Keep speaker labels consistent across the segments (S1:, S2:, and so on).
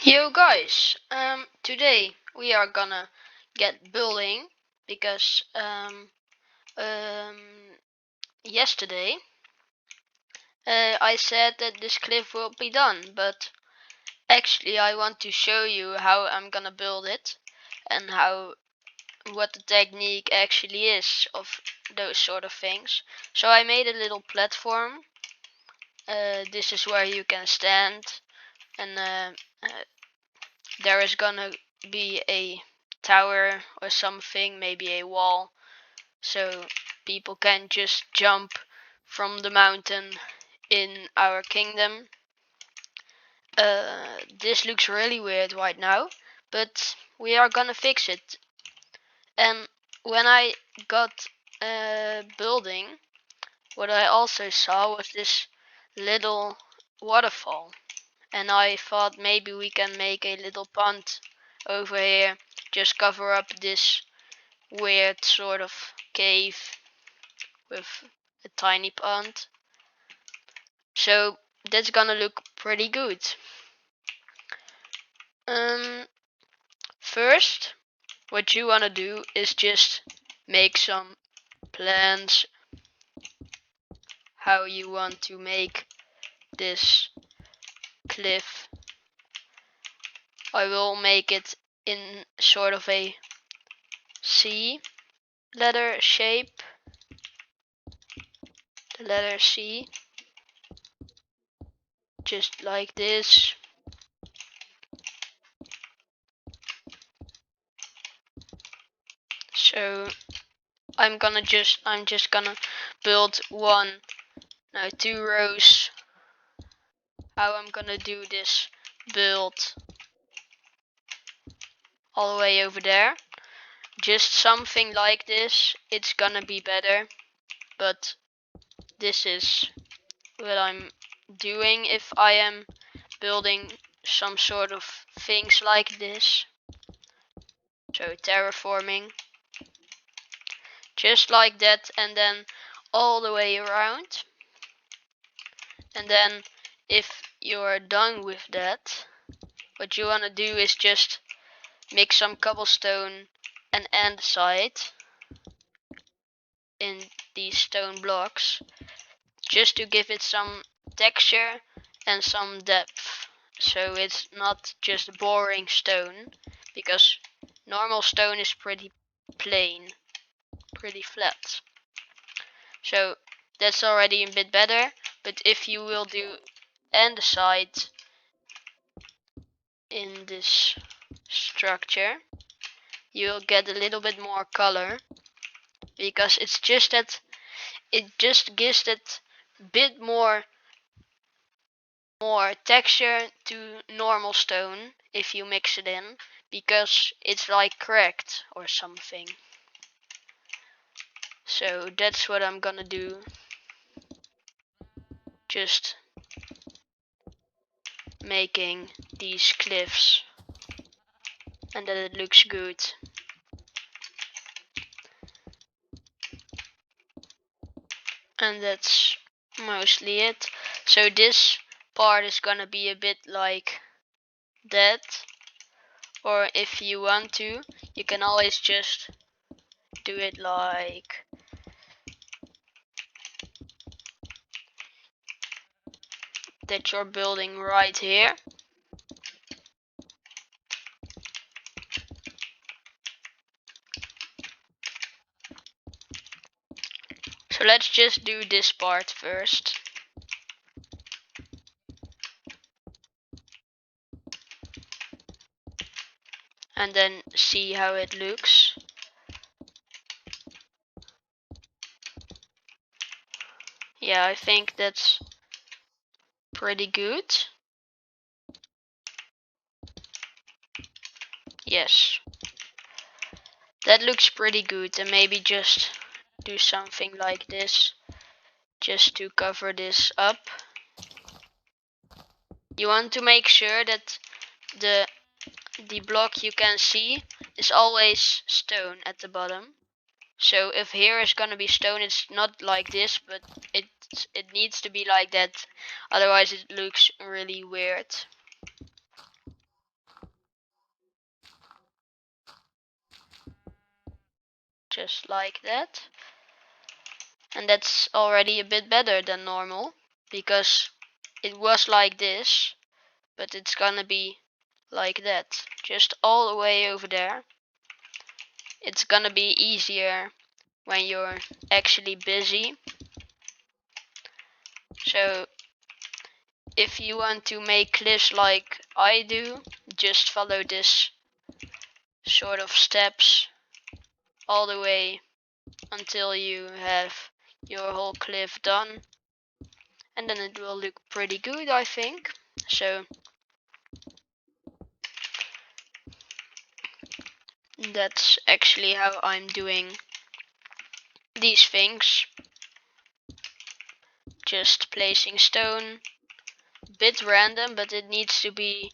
S1: Yo guys, today we are gonna get building because yesterday I said that this cliff will be done, but actually I want to show you how I'm gonna build it and what the technique actually is of those sort of things. So I made a little platform. This is where you can stand, and there is gonna be a tower or something, maybe a wall, so people can just jump from the mountain in our kingdom. This looks really weird right now, but we are gonna fix it. And when I got building, what I also saw was this little waterfall, and I thought maybe we can make a little pond over here, just cover up this weird sort of cave with a tiny pond. So that's gonna look pretty good. Um, First, what you wanna do is just make some plans how you want to make this cliff. I will make it in sort of a C letter shape, the letter C, just like this. So I'm just gonna build two rows. How I'm gonna do this build all the way over there. Just something like this. It's gonna be better, but this is what I'm doing if I am building some sort of things like this. So terraforming, just like that, and then all the way around. And then if you're done with that, what you want to do is just mix some cobblestone and andesite in these stone blocks, just to give it some texture and some depth, so it's not just boring stone, because normal stone is pretty plain, pretty flat. So that's already a bit better, but if you will do andesite in this structure, you'll get a little bit more color, because it's just that it just gives that bit more texture to normal stone if you mix it in, because it's like cracked or something. So that's what I'm gonna do, just making these cliffs, and that it looks good. And that's mostly it. So this part is gonna be a bit like that, or if you want to, you can always just do it like that you're building right here. So let's just do this part first. And then see how it looks. Yeah, I think that's pretty good. Yes, that looks pretty good, and maybe just do something like this just to cover this up. You want to make sure that the block you can see is always stone at the bottom. So if here is gonna be stone, it's not like this, but it needs to be like that, otherwise it looks really weird. just like that. And that's already a bit better than normal, because it was like this, but it's gonna be like that, just all the way over there. It's gonna be easier when you're actually busy. So if you want to make cliffs like I do, just follow this sort of steps all the way until you have your whole cliff done, and then it will look pretty good, I think. So that's actually how I'm doing these things. Just placing stone, bit random, but it needs to be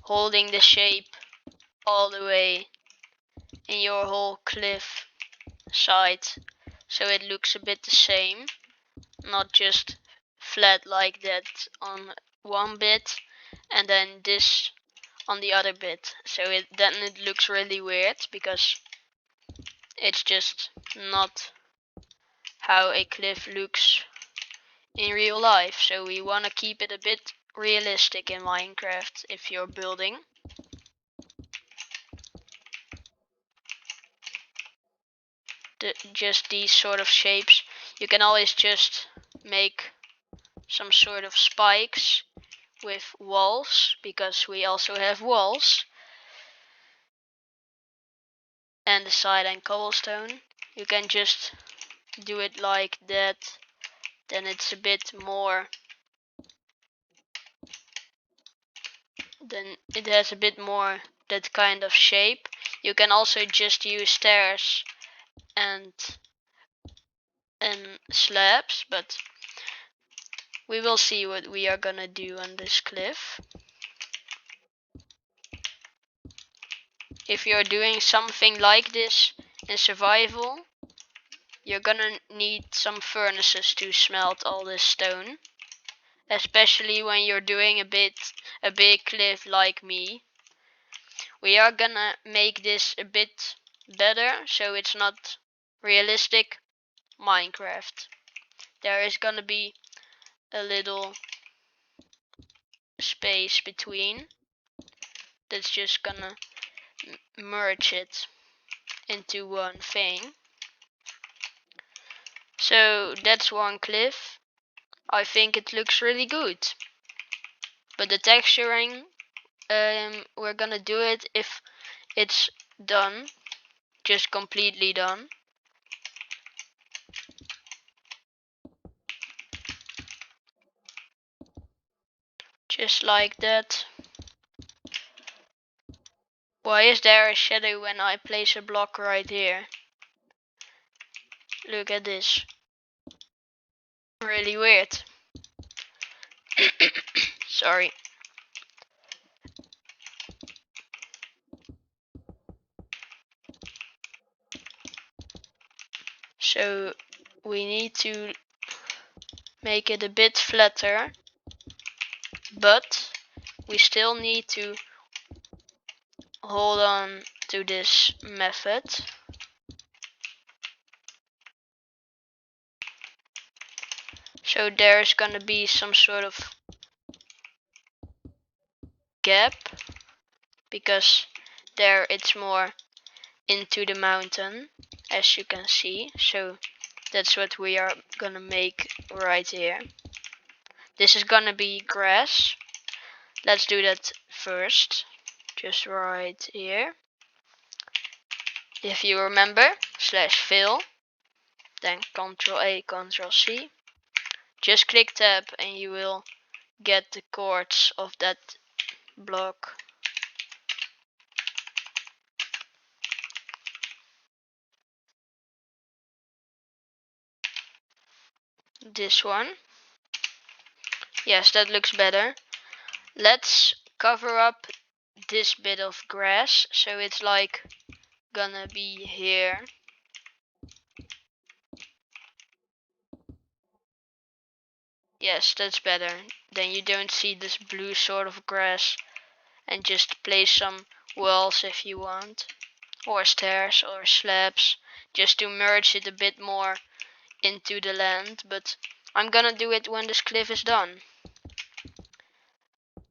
S1: holding the shape all the way in your whole cliff side, so it looks a bit the same, not just flat like that on one bit and then this on the other bit. So then it looks really weird, because it's just not how a cliff looks in real life. So we want to keep it a bit realistic in Minecraft if you're building. Just these sort of shapes. You can always just make some sort of spikes with walls, because we also have walls, and the side and cobblestone. You can just do it like that, then it's a bit more, then it has a bit more that kind of shape. You can also just use stairs and slabs, but we will see what we are gonna do on this cliff. If you're doing something like this in survival, you're gonna need some furnaces to smelt all this stone, especially when you're doing a big cliff like me. We are gonna make this a bit better, so it's not realistic Minecraft. There is gonna be a little space between that's just gonna merge it into one thing. So that's one cliff. I think it looks really good. But the texturing, we're gonna do it if it's done, just completely done. Just like that. Why is there a shadow when I place a block right here? Look at this. Really weird. Sorry. So we need to make it a bit flatter, but we still need to hold on to this method. So there's gonna be some sort of gap, because there it's more into the mountain, as you can see. So that's what we are gonna make right here. This is gonna be grass. Let's do that first, just right here. If you remember, /fill, then Ctrl A, Ctrl C. Just click tab and you will get the chords of that block. This one. Yes, that looks better. Let's cover up this bit of grass, so it's like gonna be here. Yes, that's better. Then you don't see this blue sort of grass, and just place some walls if you want, or stairs or slabs. just to merge it a bit more into the land, but I'm gonna do it when this cliff is done.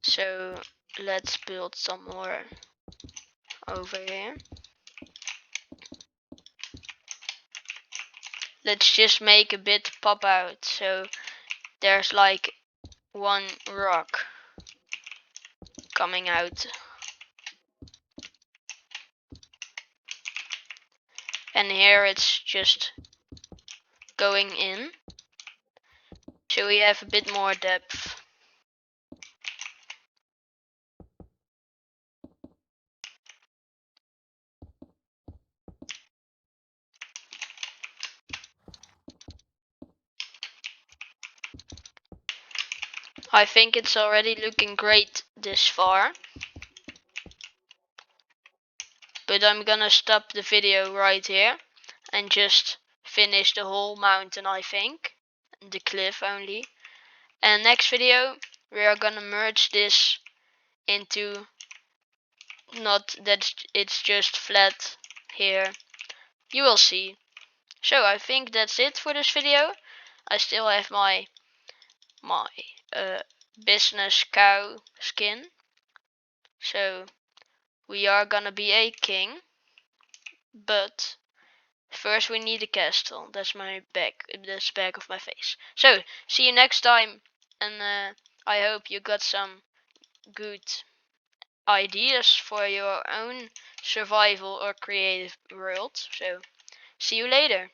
S1: So let's build some more over here. Let's just make a bit pop out, so there's like one rock coming out. And here it's just going in, so we have a bit more depth. I think it's already looking great this far. But I'm gonna stop the video right here and just finish the whole mountain, I think. The cliff only. And next video we are gonna merge this into, not that it's just flat here. You will see. So I think that's it for this video. I still have my business cow skin. So we are gonna be a king, but first we need a castle. That's my back. That's the back of my face. So see you next time, and I hope you got some good ideas for your own survival or creative world. So see you later.